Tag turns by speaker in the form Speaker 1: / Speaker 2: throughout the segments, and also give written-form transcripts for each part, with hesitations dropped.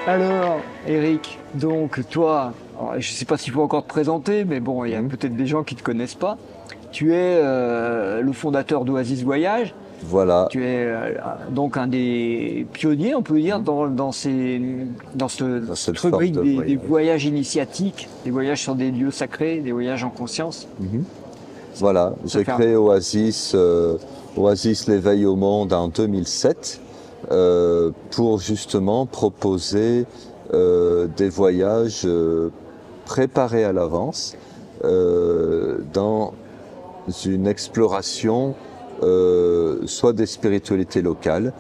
Speaker 1: Alors, Eric, donc toi, alors, je ne sais pas s'il faut encore te présenter, mais bon, il y a peut-être des gens qui ne te connaissent pas. Tu es le fondateur d'Oasis Voyage.
Speaker 2: Voilà,
Speaker 1: Tu es donc un des pionniers, on peut dire, dans
Speaker 2: dans cette
Speaker 1: cette
Speaker 2: forme
Speaker 1: rubrique
Speaker 2: de
Speaker 1: des
Speaker 2: voyage.
Speaker 1: voyages initiatiques, des voyages sur des lieux sacrés, des voyages en conscience.
Speaker 2: Voilà,
Speaker 1: Ça
Speaker 2: j'ai
Speaker 1: fait un-
Speaker 2: créé Oasis, Oasis l'éveil au monde en 2007 pour justement proposer des voyages préparés à l'avance dans une exploration soit des spiritualités locales,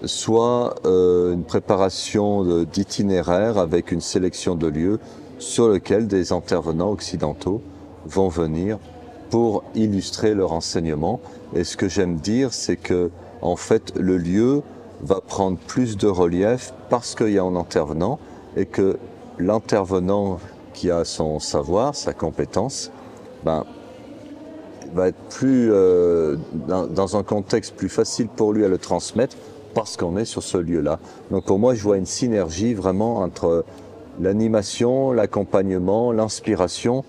Speaker 2: soit une préparation d'itinéraires avec une sélection de lieux sur lesquels des intervenants occidentaux vont venir pour illustrer leur enseignement. Et ce que j'aime dire, c'est que en fait, le lieu va prendre plus de relief parce qu'il y a un intervenant et que l'intervenant qui a son savoir, sa compétence, ben, va être plus dans un contexte plus facile pour lui à le transmettre parce qu'on est sur ce lieu-là. Donc pour moi, je vois une synergie vraiment entre l'animation, l'accompagnement, l'inspiration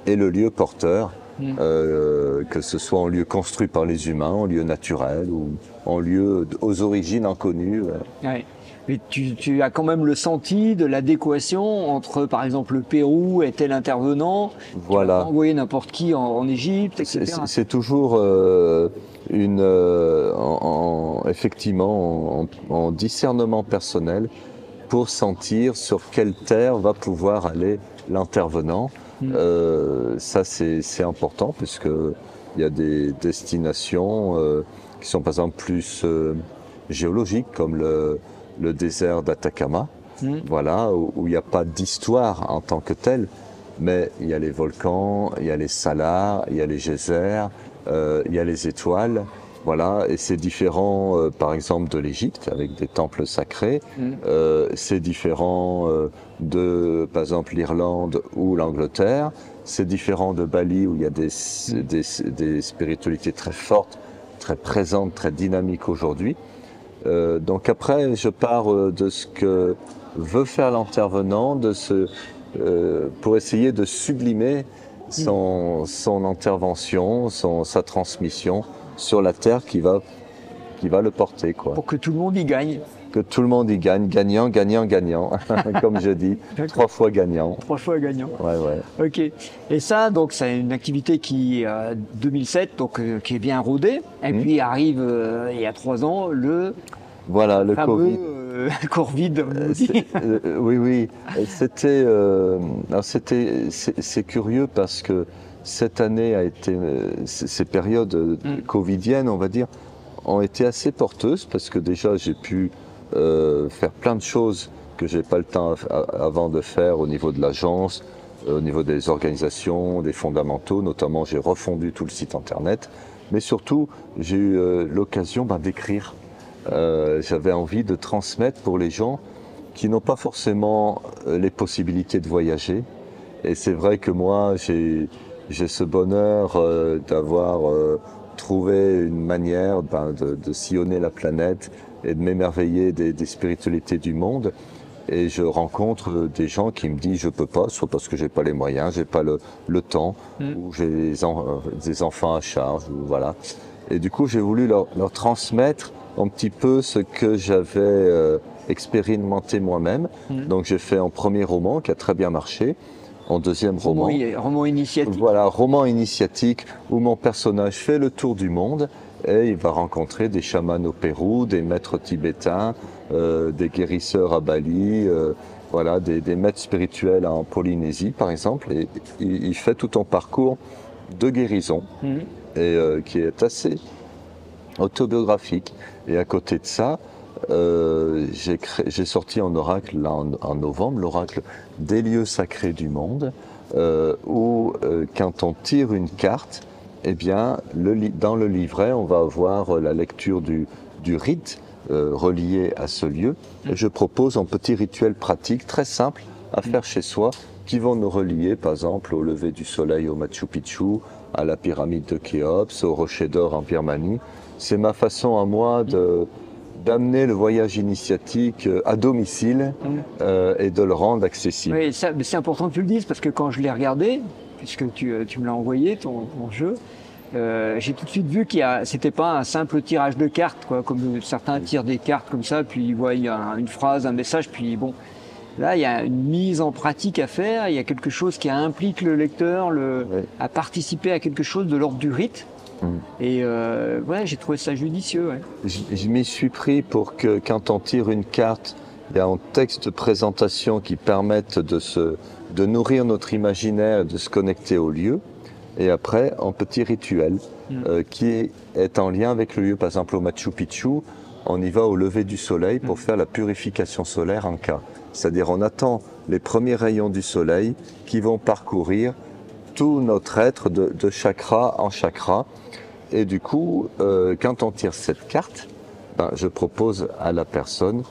Speaker 2: et le lieu porteur, que ce soit en lieu construit par les humains, en lieu naturel ou en lieu aux origines inconnues.
Speaker 1: Ouais. Mais tu as quand même le senti de l'adéquation entre, par exemple, le Pérou et tel intervenant. Tu vas pas
Speaker 2: Voilà.
Speaker 1: envoyer n'importe qui en Égypte, etc.
Speaker 2: C'est toujours effectivement en discernement personnel pour sentir sur quelle terre va pouvoir aller l'intervenant. Ça c'est important puisque il y a des destinations qui sont par exemple plus géologiques comme le désert d'Atacama, voilà, où il n'y a pas d'histoire en tant que telle, mais il y a les volcans, il y a les salars, il y a les geysers, il y a les étoiles. Voilà, et c'est différent, par exemple, de l'Égypte avec des temples sacrés. C'est différent par exemple, l'Irlande ou l'Angleterre. C'est différent de Bali où il y a des spiritualités très fortes, très présentes, très dynamiques aujourd'hui. Donc après, je pars de ce que veut faire l'intervenant, pour essayer de sublimer son intervention, sa transmission sur la terre qui va le porter, quoi.
Speaker 1: Pour que tout le monde y gagne.
Speaker 2: Que tout le monde y gagne, gagnant, gagnant, gagnant, comme je dis, 3 fois gagnant.
Speaker 1: 3 fois gagnant.
Speaker 2: Ouais, ouais.
Speaker 1: Ok. Et ça, donc, c'est une activité qui, 2007, donc, qui est bien rodée. Et puis arrive, il y a 3 ans, le
Speaker 2: Voilà, le
Speaker 1: fameux
Speaker 2: Covid.
Speaker 1: Covid. on dit.
Speaker 2: Oui, oui. C'est curieux parce que cette année a été, ces périodes covidiennes, on va dire, ont été assez porteuses parce que déjà j'ai pu faire plein de choses que j'ai pas le temps avant de faire au niveau de l'agence, au niveau des organisations, des fondamentaux. Notamment, j'ai refondu tout le site internet, mais surtout j'ai eu l'occasion d'écrire. J'avais envie de transmettre pour les gens qui n'ont pas forcément les possibilités de voyager. Et c'est vrai que moi, j'ai ce bonheur d'avoir trouvé une manière de sillonner la planète et de m'émerveiller des spiritualités du monde. Et je rencontre des gens qui me disent je peux pas, soit parce que j'ai pas les moyens, j'ai pas le temps, ou j'ai des enfants à charge, ou voilà. Et du coup, j'ai voulu leur transmettre un petit peu ce que j'avais expérimenté moi-même. Donc j'ai fait un premier roman qui a très bien marché, en deuxième roman.
Speaker 1: Roman initiatique.
Speaker 2: Voilà, roman initiatique où mon personnage fait le tour du monde et il va rencontrer des chamans au Pérou, des maîtres tibétains, des guérisseurs à Bali, voilà, des maîtres spirituels en Polynésie par exemple. Et il fait tout un parcours de guérison et qui est assez autobiographique. Et à côté de ça, j'ai sorti un oracle là, en novembre, l'oracle des lieux sacrés du monde, où quand on tire une carte, eh bien, dans le livret, on va avoir la lecture du rite relié à ce lieu. Et je propose un petit rituel pratique très simple à faire chez soi, qui vont nous relier, par exemple, au lever du soleil au Machu Picchu, à la pyramide de Khéops, au Rocher d'Or en Birmanie. C'est ma façon à moi d'amener le voyage initiatique à domicile et de le rendre accessible.
Speaker 1: Oui, ça, mais c'est important que tu le dises parce que quand je l'ai regardé, puisque tu me l'as envoyé, ton jeu, j'ai tout de suite vu c'était pas un simple tirage de cartes, quoi, comme certains tirent des cartes comme ça, puis ils voient une phrase, un message, puis bon. Là, il y a une mise en pratique à faire, il y a quelque chose qui implique le lecteur à participer à quelque chose de l'ordre du rite. Et ouais, j'ai trouvé ça judicieux. Ouais.
Speaker 2: Je m'y suis pris pour que quand on tire une carte, il y a un texte de présentation qui permette de nourrir notre imaginaire et de se connecter au lieu. Et après, un petit rituel qui est en lien avec le lieu. Par exemple, au Machu Picchu, on y va au lever du soleil pour faire la purification solaire en cas. C'est-à-dire on attend les premiers rayons du soleil qui vont parcourir tout notre être de chakra en chakra. Et du coup, quand on tire cette carte, je propose à la personne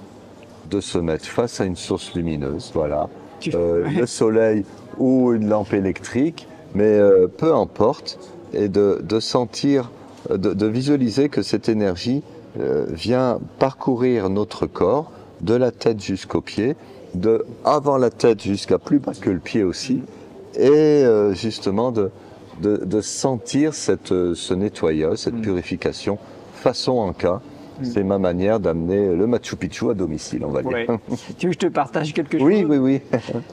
Speaker 2: de se mettre face à une source lumineuse, voilà, le soleil ou une lampe électrique, mais peu importe, et de sentir, de visualiser que cette énergie vient parcourir notre corps, de la tête jusqu'aux pieds, de avant la tête jusqu'à plus bas que le pied aussi, et justement de sentir ce nettoyage, cette purification façon Anka. C'est ma manière d'amener le Machu Picchu à domicile, on va dire.
Speaker 1: Ouais. Tu veux que je te partage quelque chose?
Speaker 2: Oui.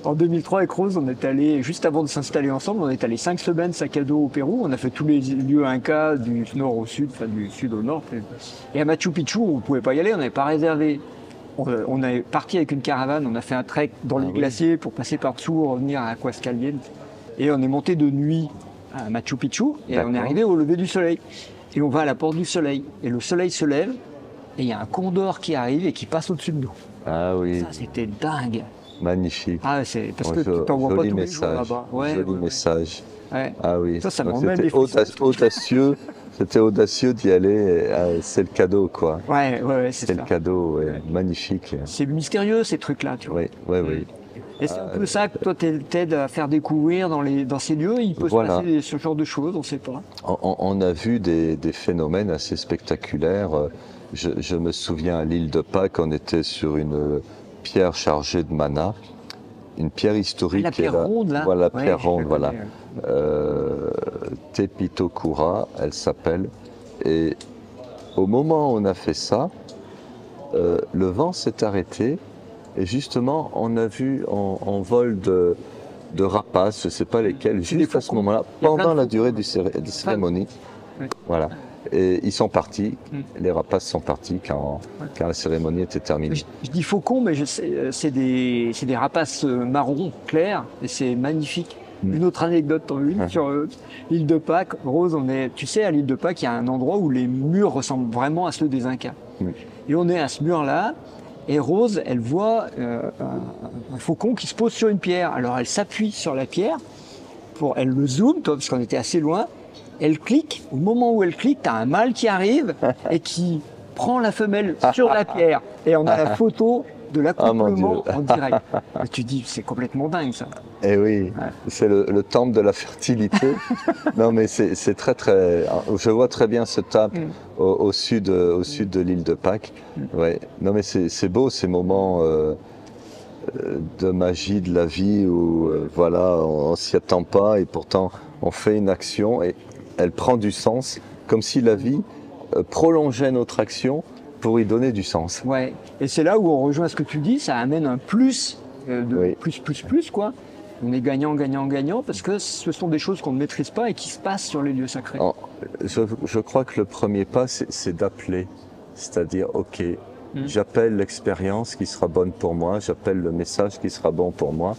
Speaker 1: En 2003, avec Rose, on est allé, juste avant de s'installer ensemble, on est allé 5 semaines sac à dos au Pérou. On a fait tous les lieux Inca, du nord au sud, enfin du sud au nord. Et à Machu Picchu, on ne pouvait pas y aller, on n'avait pas réservé. On est parti avec une caravane, on a fait un trek dans les glaciers pour passer par-dessous, revenir à Aquascalientes. Et on est monté de nuit à Machu Picchu et on est arrivé au lever du soleil. Et on va à la porte du soleil. Et le soleil se lève et il y a un condor qui arrive et qui passe au-dessus de nous.
Speaker 2: Ah oui.
Speaker 1: Ça, c'était dingue.
Speaker 2: Magnifique.
Speaker 1: Ah, c'est parce que tu t'en vois pas tous les jours là-bas.
Speaker 2: Joli message.
Speaker 1: Ouais.
Speaker 2: Ah oui.
Speaker 1: Ça m'emmène des
Speaker 2: audacieux. C'était audacieux d'y aller. C'est le cadeau, quoi.
Speaker 1: Ouais, c'est
Speaker 2: le cadeau, magnifique.
Speaker 1: C'est mystérieux ces trucs-là, tu vois.
Speaker 2: Oui.
Speaker 1: Et c'est un peu ça que toi t'aides à faire découvrir dans ces lieux. Il peut se passer ce genre de choses, on ne sait pas.
Speaker 2: On a vu des phénomènes assez spectaculaires. Je me souviens à l'île de Pâques, on était sur une pierre chargée de mana, une pierre historique.
Speaker 1: La pierre ronde, là.
Speaker 2: Voilà, la pierre ronde, voilà. Tepitokura, elle s'appelle. Et au moment où on a fait ça, le vent s'est arrêté. Et justement, on a vu en vol de rapaces, je ne sais pas lesquels, juste à ce moment-là, pendant la durée des cérémonies. Voilà. Et ils sont partis, les rapaces sont partis quand la cérémonie était terminée.
Speaker 1: Je dis faucon, mais c'est des rapaces marrons clairs et c'est magnifique. Une autre anecdote, sur l'île de Pâques. Rose, tu sais, à l'île de Pâques, il y a un endroit où les murs ressemblent vraiment à ceux des Incas. Et on est à ce mur-là. Et Rose, elle voit un faucon qui se pose sur une pierre. Alors elle s'appuie sur la pierre, elle le zoome, parce qu'on était assez loin. Elle clique. Au moment où elle clique, tu as un mâle qui arrive et qui prend la femelle sur la pierre. Et on a la photo de l'accouplement en direct. Et tu dis, c'est complètement dingue ça.
Speaker 2: Eh oui, c'est le temple de la fertilité. Non mais c'est très très. Je vois très bien ce temple au sud de l'île de Pâques. Ouais. Non mais c'est beau ces moments de magie de la vie où voilà, on s'y attend pas et pourtant on fait une action et elle prend du sens, comme si la vie prolongeait notre action pour y donner du sens.
Speaker 1: Ouais. Et c'est là où on rejoint ce que tu dis, ça amène un plus, plus, quoi. On est gagnant, parce que ce sont des choses qu'on ne maîtrise pas et qui se passent sur les lieux sacrés.
Speaker 2: Je crois que le premier pas, c'est d'appeler. C'est-à-dire, ok, j'appelle l'expérience qui sera bonne pour moi, j'appelle le message qui sera bon pour moi.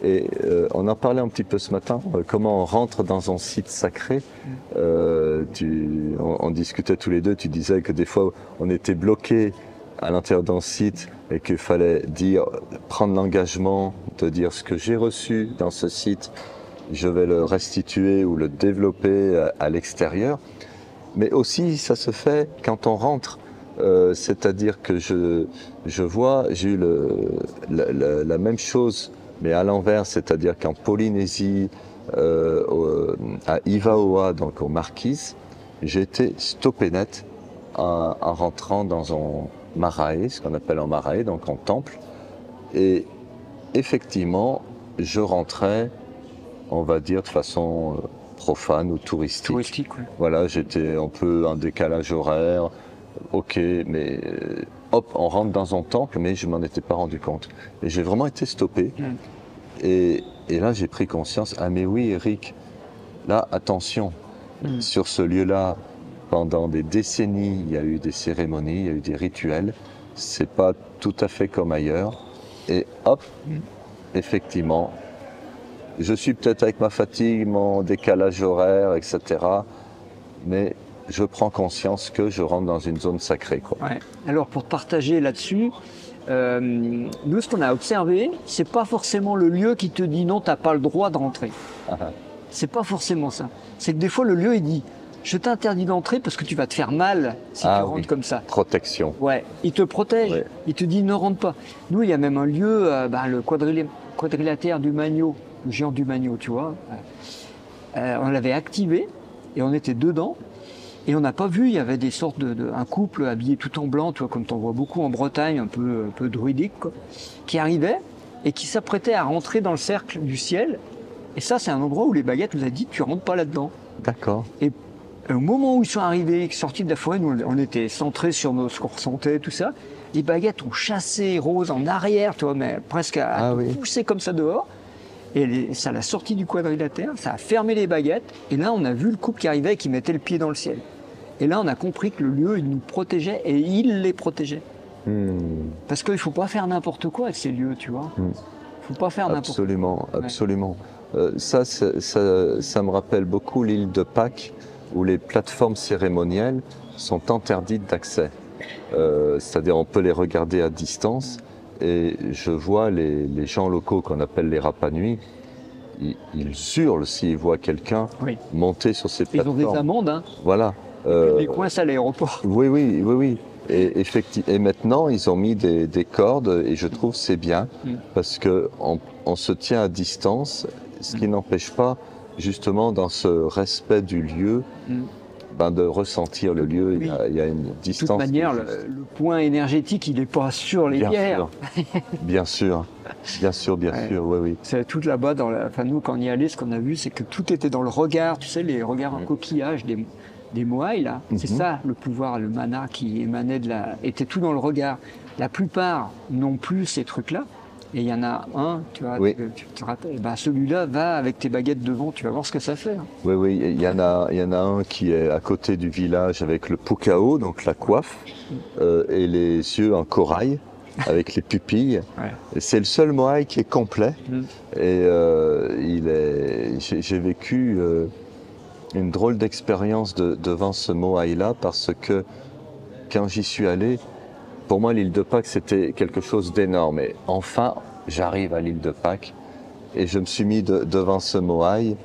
Speaker 2: Et on en parlait un petit peu ce matin, comment on rentre dans un site sacré. On discutait tous les deux, tu disais que des fois on était bloqué à l'intérieur d'un site et qu'il fallait prendre l'engagement de dire ce que j'ai reçu dans ce site, je vais le restituer ou le développer à l'extérieur. Mais aussi ça se fait quand on rentre. C'est-à-dire que j'ai eu la même chose mais à l'envers, c'est-à-dire qu'en Polynésie, à Ivaoa, donc aux Marquises, j'ai été stoppé net en rentrant dans un marae, ce qu'on appelle un marae, donc en temple. Et effectivement, je rentrais, on va dire, de façon profane ou touristique.
Speaker 1: Touristique, ouais.
Speaker 2: Voilà, j'étais un peu en décalage horaire, ok, mais hop, on rentre dans un temple, mais je m'en étais pas rendu compte. Et j'ai vraiment été stoppé. Et là, j'ai pris conscience, ah mais oui, Eric, là, attention, sur ce lieu-là, pendant des décennies, il y a eu des cérémonies, il y a eu des rituels, c'est pas tout à fait comme ailleurs. Et hop, effectivement, je suis peut-être avec ma fatigue, mon décalage horaire, etc. Mais je prends conscience que je rentre dans une zone sacrée, quoi.
Speaker 1: Ouais. Alors pour te partager là-dessus, nous ce qu'on a observé, c'est pas forcément le lieu qui te dit non, t'as pas le droit de rentrer. C'est pas forcément ça. C'est que des fois le lieu il dit je t'interdis d'entrer parce que tu vas te faire mal si tu rentres comme ça.
Speaker 2: Protection.
Speaker 1: Ouais, il te protège, il te dit ne rentre pas. Nous il y a même un lieu, le quadrilatère du Magno, le géant du Magno, tu vois. On l'avait activé et on était dedans. Et on n'a pas vu, il y avait des sortes un couple habillé tout en blanc, tu vois, comme tu en vois beaucoup en Bretagne, un peu druidique, quoi, qui arrivait et qui s'apprêtait à rentrer dans le cercle du ciel. Et ça, c'est un endroit où les baguettes nous a dit, tu rentres pas là-dedans.
Speaker 2: D'accord.
Speaker 1: Et au moment où ils sont arrivés, sortis de la forêt, nous, on était centrés sur ce qu'on ressentait, tout ça. Les baguettes ont chassé Rose en arrière, tu vois, mais presque à pousser comme ça dehors. Et ça l'a sorti du quadrilatère, ça a fermé les baguettes. Et là, on a vu le couple qui arrivait et qui mettait le pied dans le ciel. Et là, on a compris que le lieu, il nous protégeait et il les protégeait. Parce qu'il ne faut pas faire n'importe quoi avec ces lieux, tu vois. Il ne faut pas faire n'importe quoi.
Speaker 2: Absolument, absolument. Ça me rappelle beaucoup l'île de Pâques, où les plateformes cérémonielles sont interdites d'accès. C'est-à-dire on peut les regarder à distance. Et je vois les gens locaux qu'on appelle les Rapa Nui, ils hurlent s'ils voient quelqu'un monter sur ces plateformes.
Speaker 1: Ils ont des amendes, hein.
Speaker 2: Voilà.
Speaker 1: Les coincent à l'aéroport.
Speaker 2: Oui. Et maintenant, ils ont mis des cordes et je trouve c'est bien parce que on se tient à distance, ce qui n'empêche pas justement dans ce respect du lieu de ressentir le lieu. Il y a une distance.
Speaker 1: De toute manière, le point énergétique, il n'est pas sur les pierres.
Speaker 2: Bien sûr, oui.
Speaker 1: C'est tout là-bas. Enfin, nous, quand on y allait, ce qu'on a vu, c'est que tout était dans le regard. Tu sais, les regards en coquillage des moaïs, là. C'est ça, le pouvoir, le mana qui émanait était tout dans le regard. La plupart n'ont plus ces trucs-là. Et il y en a un, tu vois, tu te rappelles, celui-là va avec tes baguettes devant, tu vas voir ce que ça fait.
Speaker 2: Oui, il y en a un qui est à côté du village avec le pukao, donc la coiffe, et les yeux en corail, avec les pupilles. C'est le seul moaï qui est complet. Et j'ai vécu une drôle d'expérience devant ce moaï-là, parce que quand j'y suis allé, pour moi, l'île de Pâques, c'était quelque chose d'énorme. Et enfin, j'arrive à l'île de Pâques et je me suis mis devant ce moaï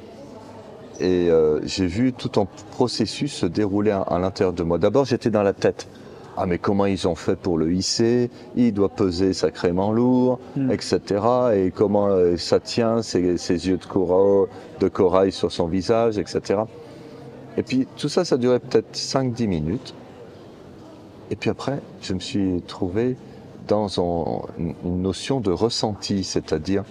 Speaker 2: et j'ai vu tout un processus se dérouler à l'intérieur de moi. D'abord, j'étais dans la tête. Ah, mais comment ils ont fait pour le hisser? Il doit peser sacrément lourd, etc. Et comment ça tient, ses yeux de corail sur son visage, etc. Et puis, tout ça, ça durait peut-être 5-10 minutes. Et puis après, je me suis trouvé dans une notion de ressenti, c'est-à-dire,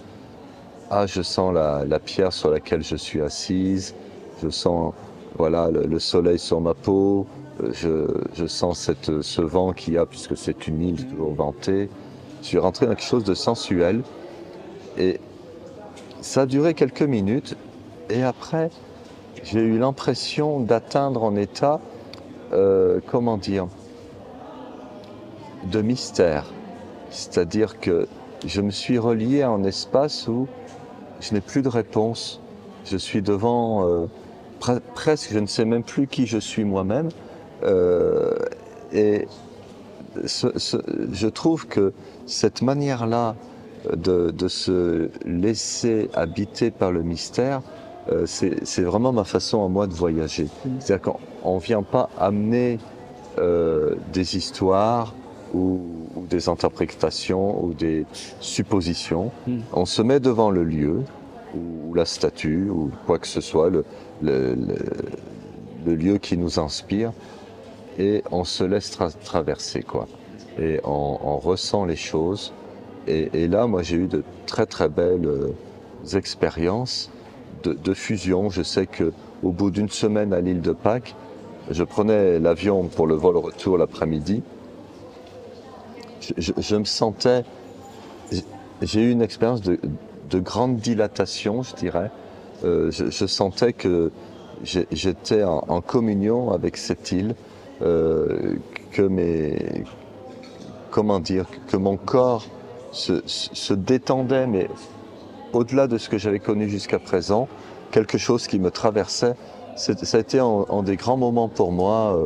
Speaker 2: je sens la pierre sur laquelle je suis assise, je sens le soleil sur ma peau, je sens ce vent qu'il y a, puisque c'est une île toujours ventée. Je suis rentré dans quelque chose de sensuel, et ça a duré quelques minutes, et après, j'ai eu l'impression d'atteindre un état, de mystère. C'est-à-dire que je me suis relié à un espace où je n'ai plus de réponse. Je suis devant presque, je ne sais même plus qui je suis moi-même. Et je trouve que cette manière-là de se laisser habiter par le mystère, c'est vraiment ma façon à moi de voyager. C'est-à-dire qu'on ne vient pas amener des histoires ou des interprétations ou des suppositions. On se met devant le lieu ou la statue ou quoi que ce soit, le lieu qui nous inspire, et on se laisse traverser, quoi. Et on ressent les choses. Et là, moi, j'ai eu de très très belles expériences de fusion. Je sais qu'au bout d'une semaine à l'île de Pâques, je prenais l'avion pour le vol retour l'après-midi. Je me sentais... J'ai eu une expérience de grande dilatation, je dirais. Je sentais que j'étais en communion avec cette île, que mon corps se détendait, mais au-delà de ce que j'avais connu jusqu'à présent, quelque chose qui me traversait. Ça a été en des grands moments pour moi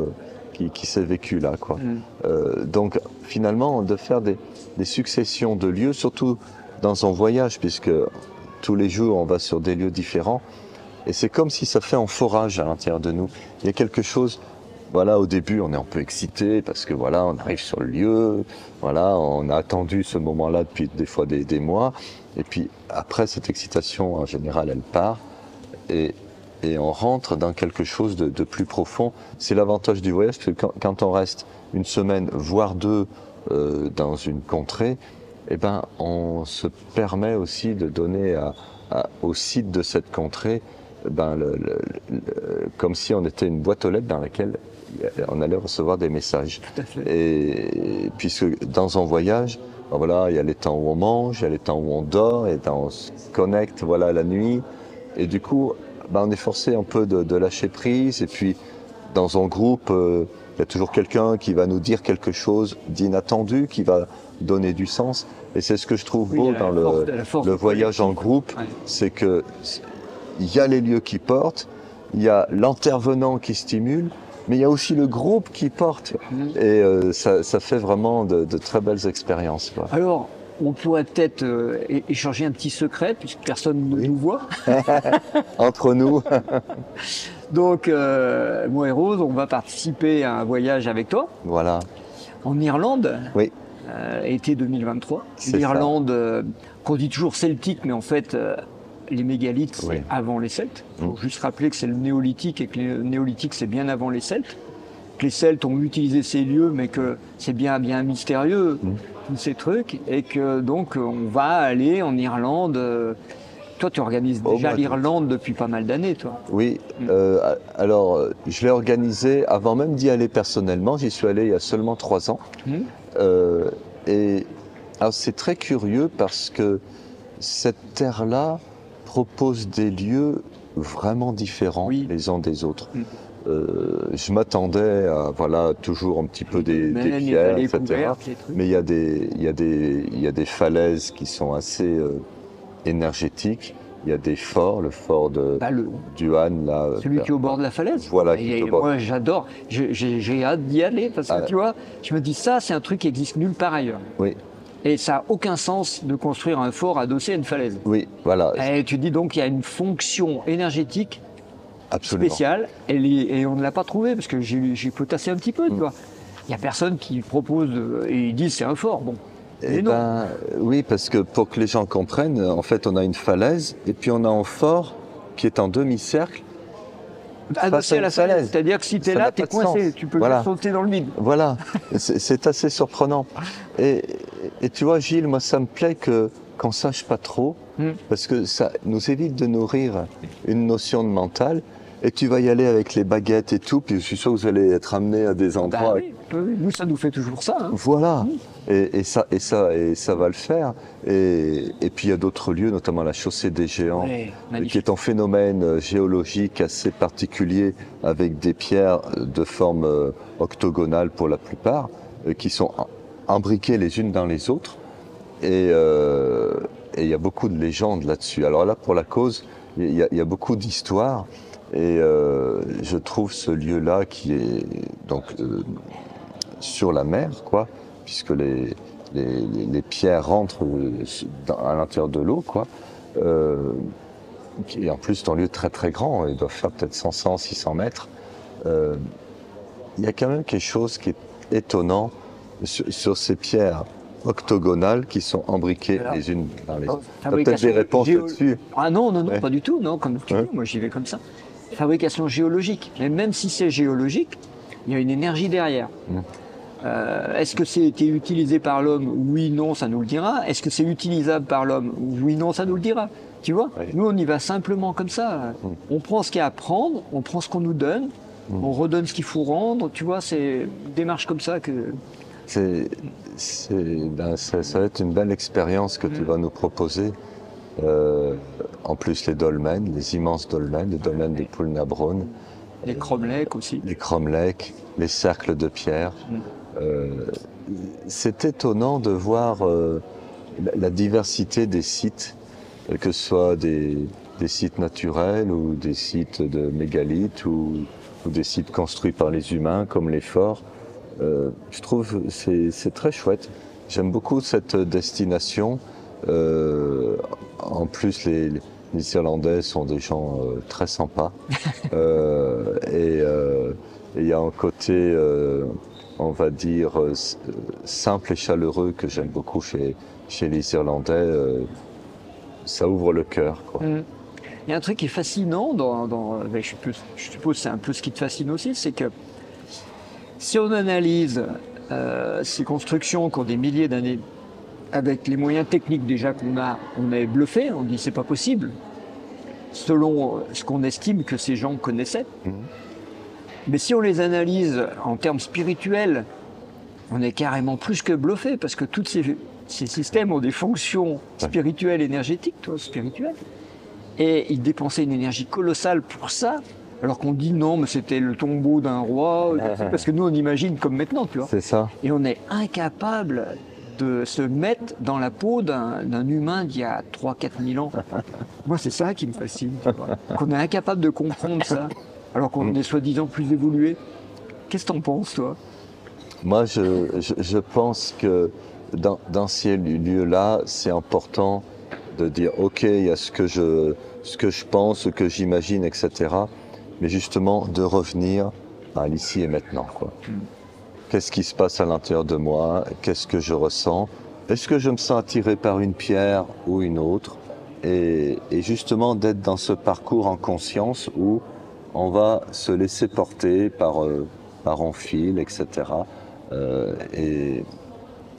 Speaker 2: qui s'est vécu là, quoi. Donc finalement, de faire des successions de lieux, surtout dans un voyage, puisque tous les jours on va sur des lieux différents, et c'est comme si ça fait un forage à l'intérieur de nous. Il y a quelque chose. Voilà, au début, on est un peu excité parce que voilà, on arrive sur le lieu, voilà, on a attendu ce moment-là depuis des fois des mois, et puis après cette excitation en général, elle part, et on rentre dans quelque chose de plus profond. C'est l'avantage du voyage, parce que quand on reste une semaine, voire deux, dans une contrée, eh ben, on se permet aussi de donner au site de cette contrée, ben, comme si on était une boîte aux lettres dans laquelle on allait recevoir des messages.
Speaker 1: Tout à fait.
Speaker 2: Et puisque dans un voyage, ben voilà, il y a les temps où on mange, il y a les temps où on dort, et on se connecte, voilà, la nuit. Et du coup, ben, on est forcé un peu de lâcher prise. Et puis, dans un groupe, il y a toujours quelqu'un qui va nous dire quelque chose d'inattendu, qui va donner du sens. Et c'est ce que je trouve beau dans le voyage en groupe, ouais. C'est que il y a les lieux qui portent, il y a l'intervenant qui stimule, mais il y a aussi le groupe qui porte. Et ça fait vraiment de très belles expériences, quoi.
Speaker 1: Alors, on pourrait peut-être échanger un petit secret, puisque personne ne nous voit.
Speaker 2: Entre nous.
Speaker 1: Donc, moi et Rose, on va participer à un voyage avec toi.
Speaker 2: Voilà.
Speaker 1: En Irlande.
Speaker 2: Oui.
Speaker 1: Été 2023.
Speaker 2: C'est
Speaker 1: L'Irlande, qu'on dit toujours celtique, mais en fait... les mégalithes, c'est oui. Avant les Celtes. Il faut juste rappeler que c'est le néolithique et que le néolithique, c'est bien avant les Celtes. Que les Celtes ont utilisé ces lieux, mais que c'est bien mystérieux, tous ces trucs. Et que donc, on va aller en Irlande. Toi, tu organises déjà l'Irlande depuis pas mal d'années, toi.
Speaker 2: Oui. Alors, je l'ai organisé avant même d'y aller personnellement. J'y suis allé il y a seulement 3 ans. Et alors, c'est très curieux parce que cette terre-là propose des lieux vraiment différents les uns des autres. Je m'attendais à toujours un petit peu des pierres, etc. Mais il y a des falaises qui sont assez énergétiques. Il y a des forts, le fort du Han, là.
Speaker 1: Celui qui est au bord de la falaise.
Speaker 2: Voilà.
Speaker 1: Moi, j'adore. J'ai hâte d'y aller parce que tu vois, je me dis ça, c'est un truc qui existe nulle part ailleurs.
Speaker 2: Oui.
Speaker 1: Et ça n'a aucun sens de construire un fort adossé à une falaise.
Speaker 2: Oui, voilà.
Speaker 1: Et tu dis donc qu'il y a une fonction énergétique spéciale et on ne l'a pas trouvée parce que j'ai potassé un petit peu, tu vois. Il n'y a personne qui propose et ils disent c'est un fort. Bon.
Speaker 2: Et non. Oui, parce que pour que les gens comprennent, en fait, on a une falaise et puis on a un fort qui est en demi-cercle.
Speaker 1: Adossé à la falaise. C'est-à-dire que si tu es là, tu es coincé, tu peux sauter dans le vide.
Speaker 2: Voilà, c'est assez surprenant. Et tu vois, Gilles, moi, ça me plaît qu'on ne sache pas trop, parce que ça nous évite de nourrir une notion de mental. Et tu vas y aller avec les baguettes et tout, puis je suis sûr que vous allez être amené à des endroits.
Speaker 1: Oui, nous, ça nous fait toujours ça. Hein.
Speaker 2: Voilà, et ça va le faire. Et puis il y a d'autres lieux, notamment la chaussée des géants, qui est un phénomène géologique assez particulier, avec des pierres de forme octogonale pour la plupart, qui sont imbriquées les unes dans les autres. Et il y a beaucoup de légendes là-dessus. Alors là, pour la cause, il y a beaucoup d'histoires. Et je trouve ce lieu-là qui est donc sur la mer, quoi, puisque les pierres rentrent à l'intérieur de l'eau, quoi. Et en plus, c'est un lieu très très grand, ils doivent faire peut-être 500-600 mètres. Il y a quand même quelque chose qui est étonnant sur ces pierres octogonales qui sont imbriquées les unes dans les autres. Tu as peut-être des réponses là-dessus?
Speaker 1: Ah non, pas du tout, non, comme tu dis, moi j'y vais comme ça. Fabrication géologique, mais même si c'est géologique, Il y a une énergie derrière. Est-ce que c'était utilisé par l'homme? Oui, non, ça nous le dira. Est-ce que c'est utilisable par l'homme? Oui, non, ça nous le dira. Tu vois, nous on y va simplement comme ça. On prend ce qu'il y a à prendre, on prend ce qu'on nous donne, on redonne ce qu'il faut rendre. Tu vois, c'est une démarche comme ça que...
Speaker 2: Ça va être une belle expérience que tu vas nous proposer. En plus les dolmens, les immenses dolmens, les dolmens de Poulnabrone.
Speaker 1: Les cromlechs aussi.
Speaker 2: Les cromlechs, les cercles de pierre. C'est étonnant de voir la diversité des sites, que ce soit des sites naturels ou des sites de mégalithes ou des sites construits par les humains comme les forts. Je trouve que c'est très chouette. J'aime beaucoup cette destination. En plus, les Irlandais sont des gens très sympas. Et il y a un côté, on va dire, simple et chaleureux que j'aime beaucoup chez les Irlandais. Ça ouvre le cœur, quoi.
Speaker 1: Il y a un truc qui est fascinant, je suppose que c'est un peu ce qui te fascine aussi, c'est que si on analyse ces constructions qui ont des milliers d'années, avec les moyens techniques déjà on est bluffé, on dit c'est pas possible, selon ce qu'on estime que ces gens connaissaient. Mais si on les analyse en termes spirituels, on est carrément plus que bluffé, parce que tous ces systèmes ont des fonctions spirituelles, énergétiques, spirituelles. Et ils dépensaient une énergie colossale pour ça, alors qu'on dit non, mais c'était le tombeau d'un roi, parce que nous on imagine comme maintenant, tu vois.
Speaker 2: C'est ça.
Speaker 1: Et on est incapable de se mettre dans la peau d'un humain d'il y a 3-4 000 ans. Moi, c'est ça qui me fascine, tu vois. Qu'on est incapable de comprendre ça, alors qu'on est soi-disant plus évolué. Qu'est-ce que t'en penses, toi?
Speaker 2: Moi, je pense que dans ces lieux-là, c'est important de dire, OK, il y a ce que je pense, ce que j'imagine, etc. Mais justement, de revenir à l'ici et maintenant, quoi. Qu'est-ce qui se passe à l'intérieur de moi? Qu'est-ce que je ressens? Est-ce que je me sens attiré par une pierre ou une autre? Et justement d'être dans ce parcours en conscience où on va se laisser porter par un fil, etc. Et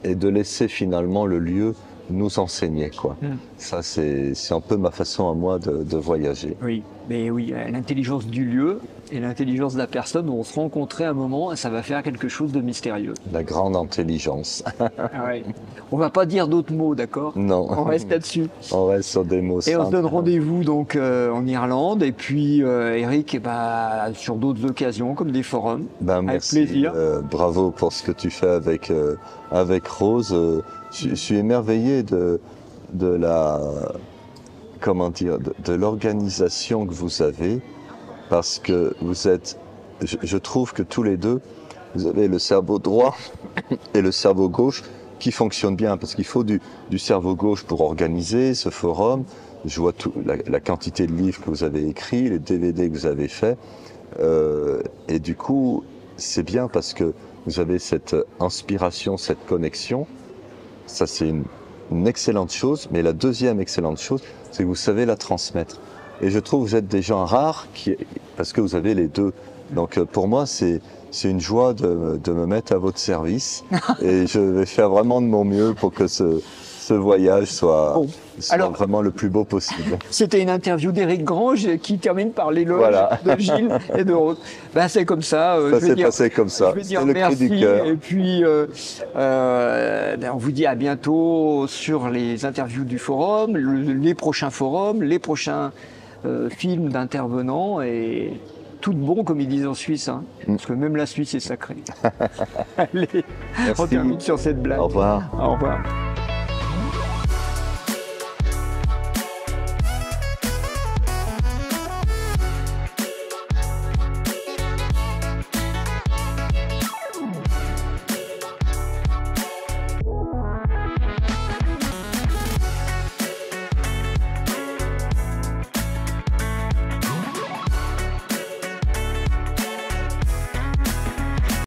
Speaker 2: de laisser finalement le lieu nous enseigner, quoi. Ça, c'est un peu ma façon à moi de voyager.
Speaker 1: Oui, mais oui, l'intelligence du lieu et l'intelligence de la personne vont se rencontrer à un moment et ça va faire quelque chose de mystérieux.
Speaker 2: La grande intelligence.
Speaker 1: Ouais. On va pas dire d'autres mots, d'accord?
Speaker 2: Non.
Speaker 1: On reste là-dessus.
Speaker 2: On reste sur des mots simples.
Speaker 1: Et on se donne rendez-vous donc en Irlande et puis Eric, sur d'autres occasions comme des forums.
Speaker 2: Merci.
Speaker 1: Avec plaisir.
Speaker 2: Bravo pour ce que tu fais avec Rose. Je suis émerveillé de l'organisation que vous avez, parce que je trouve que tous les deux, vous avez le cerveau droit et le cerveau gauche qui fonctionnent bien, parce qu'il faut du cerveau gauche pour organiser ce forum. Je vois la quantité de livres que vous avez écrits, les DVD que vous avez faits, et du coup, c'est bien parce que vous avez cette inspiration, cette connexion. Ça, c'est une excellente chose, mais la deuxième excellente chose, c'est que vous savez la transmettre. Et je trouve que vous êtes des gens rares parce que vous avez les deux. Donc pour moi, c'est une joie de me mettre à votre service et je vais faire vraiment de mon mieux pour que ce voyage soit vraiment le plus beau possible.
Speaker 1: C'était une interview d'Éric Grange qui termine par l'éloge de Gilles et de Rose. C'est comme ça.
Speaker 2: Ça s'est passé comme ça.
Speaker 1: Je vais dire
Speaker 2: le cri
Speaker 1: merci
Speaker 2: du cœur.
Speaker 1: et puis on vous dit à bientôt sur les interviews du forum, les prochains forums, les prochains films d'intervenants et tout de bon comme ils disent en Suisse, hein, parce que même la Suisse est sacrée. Allez, on termine sur cette blague.
Speaker 2: Au revoir.
Speaker 1: Au revoir.